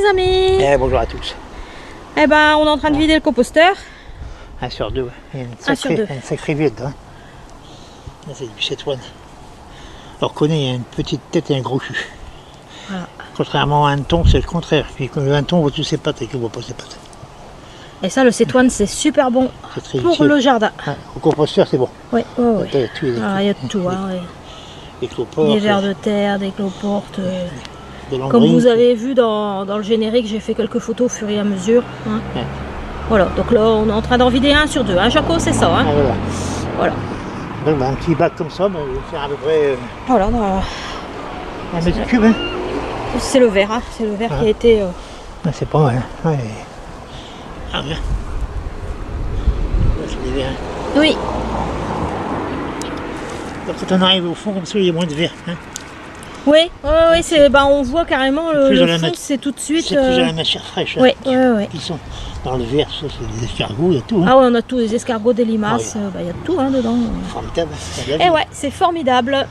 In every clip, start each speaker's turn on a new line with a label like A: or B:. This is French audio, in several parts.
A: les amis.
B: Bonjour à tous.
A: Eh ben, on est en train de vider le composteur.
B: 1 sur 2, ouais. Il y a
A: Un sur deux.
B: une sacrée vide. Hein. Là, c'est du cétoine. On reconnaît, il y a une petite tête et un gros cul.
A: Voilà.
B: Contrairement à un hanneton, c'est le contraire. Puis quand le hanneton, on voit tous ses pattes et qu'on ne voit pas ses pattes.
A: Et ça, le cétoine, c'est super bon
B: C'est très
A: pour
B: utile.
A: le jardin.
B: Ouais, au composteur, c'est bon.
A: Oui, oui, oui.
B: Il y a tout,
A: Il y a de tout. Hein, ouais.
B: des cloportes,
A: Des vers de terre, des cloportes.
B: des
A: Comme
B: lombriques.
A: vous avez vu dans le générique, j'ai fait quelques photos au fur et à mesure. Hein.
B: Ouais.
A: Voilà, donc là, on est en train d'en vider 1 sur 2. Hein, Jaco, c'est ça. Hein.
B: Ah, voilà.
A: Voilà.
B: Donc, un petit bac comme ça, il va faire à peu près
A: Voilà,
B: 1 mètre cube. Hein.
A: c'est le verre. Hein. C'est le verre qui a été...
B: Ah, c'est pas mal. Ouais. Ah, bien. Là, c'est des verres.
A: Oui.
B: Donc, quand on arrive au fond, comme ça, il y a moins de verre. Hein.
A: Oui, on voit carrément le fond, c'est tout de suite...
B: C'est plus de la matière fraîche.
A: Oui,
B: hein,
A: oui.
B: Qui sont dans le verre, ça, c'est des escargots, il y a tout. Hein.
A: Ah ouais, on a tout, des escargots, des limaces, il y a tout hein, dedans.
B: Formidable.
A: Et ouais, c'est formidable.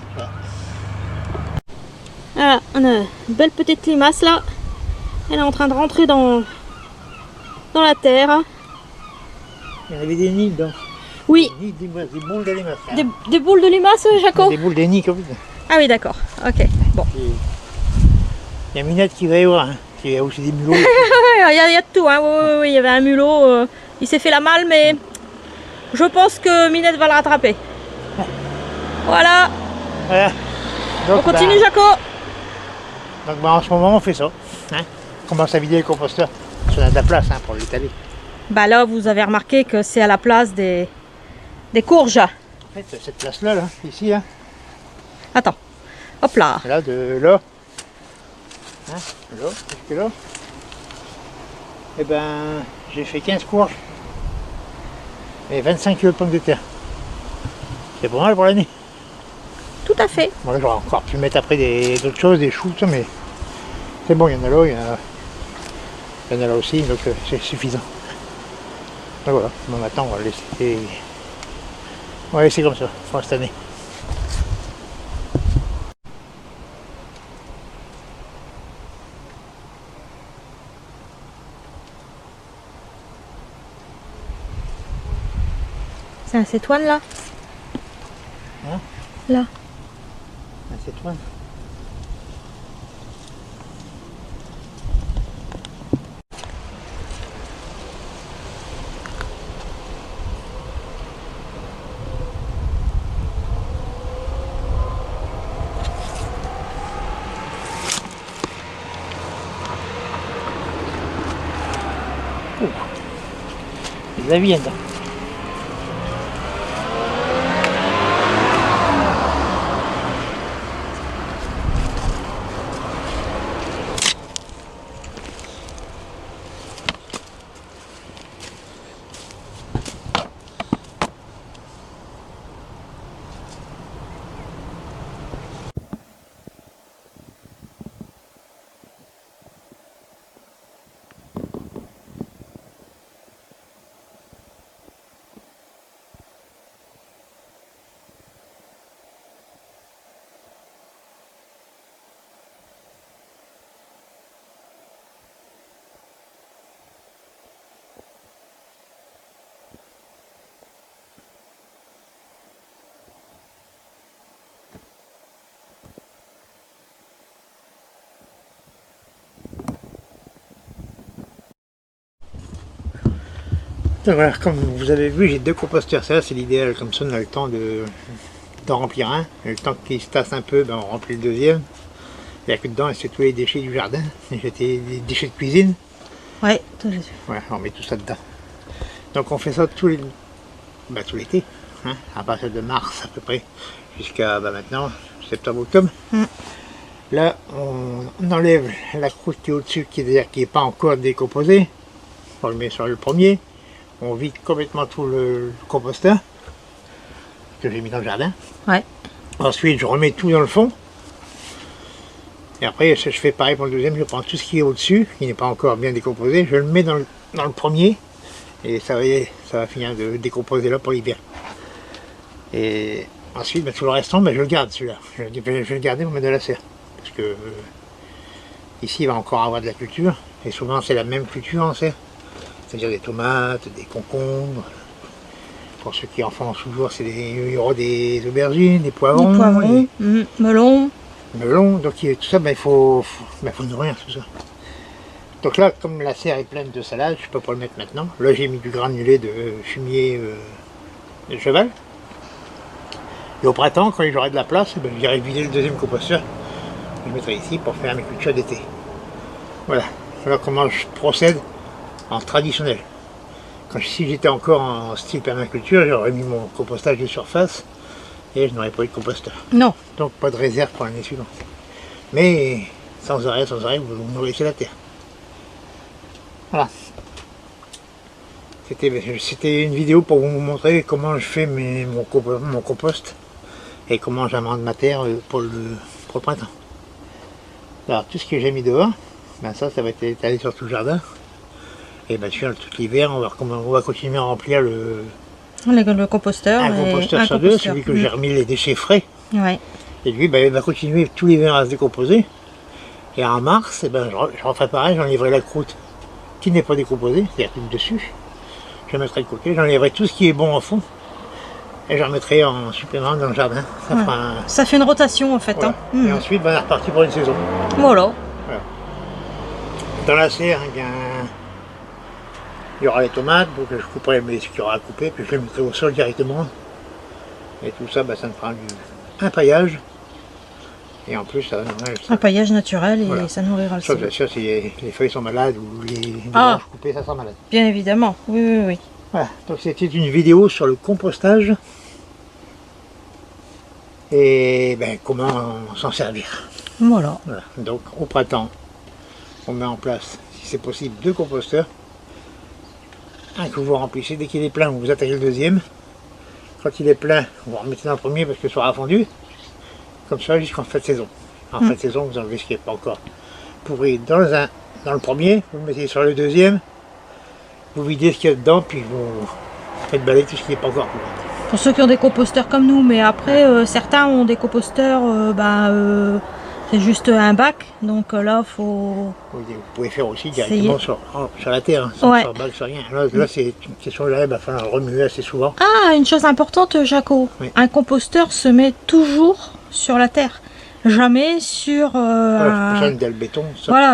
A: Voilà, on a une belle petite limace là. Elle est en train de rentrer dans la terre.
B: Il y avait des nids dedans.
A: Oui.
B: Des boules de limace. Hein.
A: Des boules de limace, Jaco?
B: Des boules de nids comme ça.
A: Ah oui, d'accord. Ok, bon.
B: Il y a Minette qui va y voir. Hein. Il y a aussi des mulots.
A: Il y a de tout. Hein. Oui, il y avait un mulot. Il s'est fait la malle, mais je pense que Minette va le rattraper. Voilà.
B: Voilà. Donc,
A: On continue, Jaco.
B: Donc en ce moment, on fait ça. Hein. On commence à vider le composteur. On a de la place hein, pour l'étaler.
A: Bah là, vous avez remarqué que c'est à la place des courges.
B: En fait, cette place-là, là, ici, hein,
A: Attends. Hop là.
B: là, de là, hein, là, jusque là, et ben, j'ai fait 15 courges et 25 kg de pommes de terre. C'est pas mal pour l'année.
A: Tout à fait.
B: Bon, là, j'aurais encore pu mettre après d'autres choses, des choux, tout ça, mais c'est bon, il y en a là, il y en a là aussi, donc c'est suffisant. Donc voilà, bon, maintenant on va laisser comme ça pour cette année.
A: C'est un cétoine là.
B: Hein?
A: Là.
B: Ah, c'est toi. Il y a de la vie dedans. Donc voilà, comme vous avez vu, j'ai 2 composteurs. Ça, c'est l'idéal. Comme ça, on a le temps d'en remplir un. Et le temps qu'il se tasse un peu, ben, on remplit le deuxième. Il n'y a que dedans, c'est tous les déchets du jardin. Des déchets de cuisine.
A: Ouais, tout à fait.
B: Ouais, on met tout ça dedans. Donc on fait ça tout l'été. Hein, à partir de mars à peu près. Jusqu'à maintenant, septembre-octobre. Là, on enlève la croûte qui est au-dessus, qui n'est pas encore décomposée. On le met sur le premier. On vide complètement tout le composteur que j'ai mis dans le jardin.
A: Ouais.
B: Ensuite, je remets tout dans le fond. Et après, je fais pareil pour le deuxième. Je prends tout ce qui est au-dessus, qui n'est pas encore bien décomposé. Je le mets dans le premier. Et ça va finir de décomposer là pour l'hiver. Et ensuite, tout le restant, je le garde celui-là. Je vais le garder pour mettre de la serre. Parce que ici, il va encore avoir de la culture. Et souvent c'est la même culture en serre. C'est-à-dire des tomates, des concombres. Pour ceux qui en font toujours, il y aura des aubergines, des poivrons,
A: melons.
B: melons. Donc tout ça, il faut nourrir tout ça. Donc là, comme la serre est pleine de salade, je ne peux pas le mettre maintenant. Là, j'ai mis du granulé de fumier de cheval. Et au printemps, quand j'aurai de la place, j'irai vider le deuxième composteur. Je le mettrai ici pour faire mes cultures d'été. Voilà. Voilà comment je procède en traditionnel. Si j'étais encore en style permaculture, j'aurais mis mon compostage de surface et je n'aurais pas eu de composteur.
A: Non.
B: Donc pas de réserve pour l'année suivante. Mais sans arrêt, vous nourrissez la terre. Voilà. C'était une vidéo pour vous montrer comment je fais mon compost et comment j'amende ma terre pour le printemps. Alors tout ce que j'ai mis dehors, ça va être étalé sur tout le jardin. Et bien sûr, tout l'hiver, on va continuer à remplir le
A: composteur.
B: Un composteur sur deux, celui que j'ai remis les déchets frais.
A: Ouais.
B: Et lui, il va continuer tout l'hiver à se décomposer. Et en mars, je referai pareil, j'enlèverai la croûte qui n'est pas décomposée, c'est-à-dire tout dessus. Je la mettrai de côté, j'enlèverai tout ce qui est bon en fond. Et je remettrai en supplément dans le jardin.
A: Ça fait une rotation en fait.
B: Voilà.
A: Hein.
B: Et ensuite, on est reparti pour une saison.
A: Voilà.
B: Dans la serre, il y aura les tomates, donc je couperai ce qu'il y aura à couper, puis je les mettrai au sol directement. Et tout ça, ça me fera un paillage. Et en plus, ça va nourrir.
A: Un paillage naturel et ça nourrira le sol.
B: Bien sûr, si les feuilles sont malades ou les branches coupées, ça sera malade.
A: Bien évidemment, oui.
B: Voilà, donc c'était une vidéo sur le compostage. Et comment s'en servir.
A: Voilà.
B: Donc au printemps, on met en place, si c'est possible, 2 composteurs. Un que vous remplissez, dès qu'il est plein, vous attaquez le deuxième. Quand il est plein, vous remettez dans le premier parce que ce sera fondu. Comme ça jusqu'en fin de saison. En fin de saison, vous enlevez ce qui n'est pas encore pourri dans le premier, vous le mettez sur le deuxième, vous videz ce qu'il y a dedans, puis vous faites balayer tout ce qui n'est pas encore pourri.
A: Pour ceux qui ont des composteurs comme nous, mais après certains ont des composteurs, c'est juste un bac, donc là faut...
B: Vous pouvez faire aussi directement sur la terre, sans bac, sans rien. Là c'est une question, il va falloir remuer assez souvent.
A: Ah, une chose importante, Jaco, un composteur se met toujours sur la terre, jamais sur
B: une dalle béton.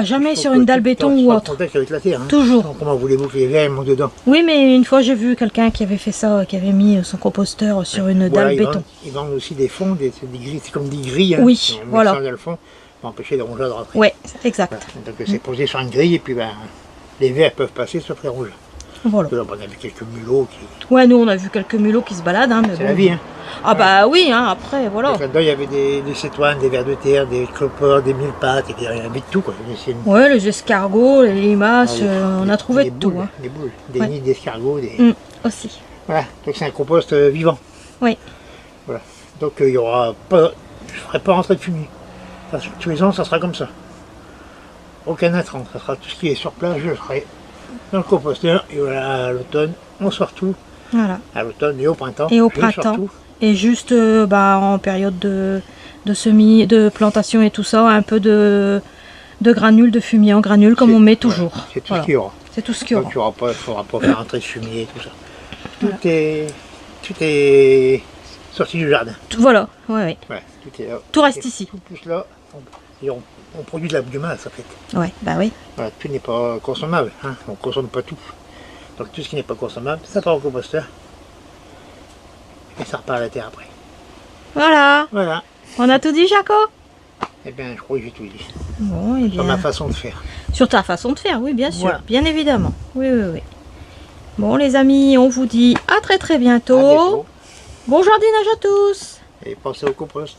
A: Jamais sur une dalle béton ou autre.
B: Contact avec la terre.
A: Toujours.
B: Donc, comment voulez-vous que les vers montent dedans?
A: Oui, mais une fois j'ai vu quelqu'un qui avait fait ça, qui avait mis son composteur sur une dalle béton.
B: Ils vendent aussi des fonds, des grilles, c'est comme des grilles.
A: Oui, voilà.
B: Dans le fond pour empêcher les rongeurs de rentrer.
A: Oui, exact.
B: Donc c'est posé sur une grille et puis les vers peuvent passer sauf les rongeurs.
A: Voilà.
B: Là, on a vu quelques mulots qui...
A: Ouais, nous on a vu quelques mulots qui se baladent.
B: C'est la vie, hein.
A: Ah oui, après, voilà.
B: Là-dedans, il y avait des cétoines, des vers de terre, des cloportes, des mille-pattes, il y avait de tout, quoi.
A: Ouais, les escargots, les limaces, on a trouvé de tout.
B: Des boules, des nids d'escargots.
A: Aussi.
B: Voilà, donc c'est un compost vivant.
A: Oui.
B: Voilà, donc il y aura pas... Je ne ferai pas rentrer de fumier. Tous les ans, ça sera comme ça. Aucun intrant, ça sera tout ce qui est sur place, je le ferai dans le composteur. Et voilà, à l'automne, on sort tout.
A: Voilà.
B: À l'automne et au printemps.
A: Et au printemps. Et juste en période de semis, de plantation et tout ça, un peu de granules, de fumier en granules, comme on met toujours.
B: Voilà, c'est tout ce qu'il y aura.
A: C'est tout ce qu'il y aura.
B: Donc il ne faudra pas faire entrer de fumier et tout ça. Tout est sorti du jardin.
A: Voilà,
B: ouais,
A: tout reste ici.
B: Tout pousse là, on produit de la biomasse en fait.
A: Ouais, oui.
B: Voilà, tout n'est pas consommable, hein. On ne consomme pas tout. Donc tout ce qui n'est pas consommable, ça part au composteur. Et ça repart à la terre après.
A: Voilà. On a tout dit, Jaco?
B: Eh bien, je crois que j'ai tout dit.
A: Bon, et bien...
B: Sur ma façon de faire.
A: Sur ta façon de faire, oui, bien sûr. Voilà. Bien évidemment. Oui. Bon, les amis, on vous dit à très bientôt. Bon jardinage à tous.
B: Et pensez au compost.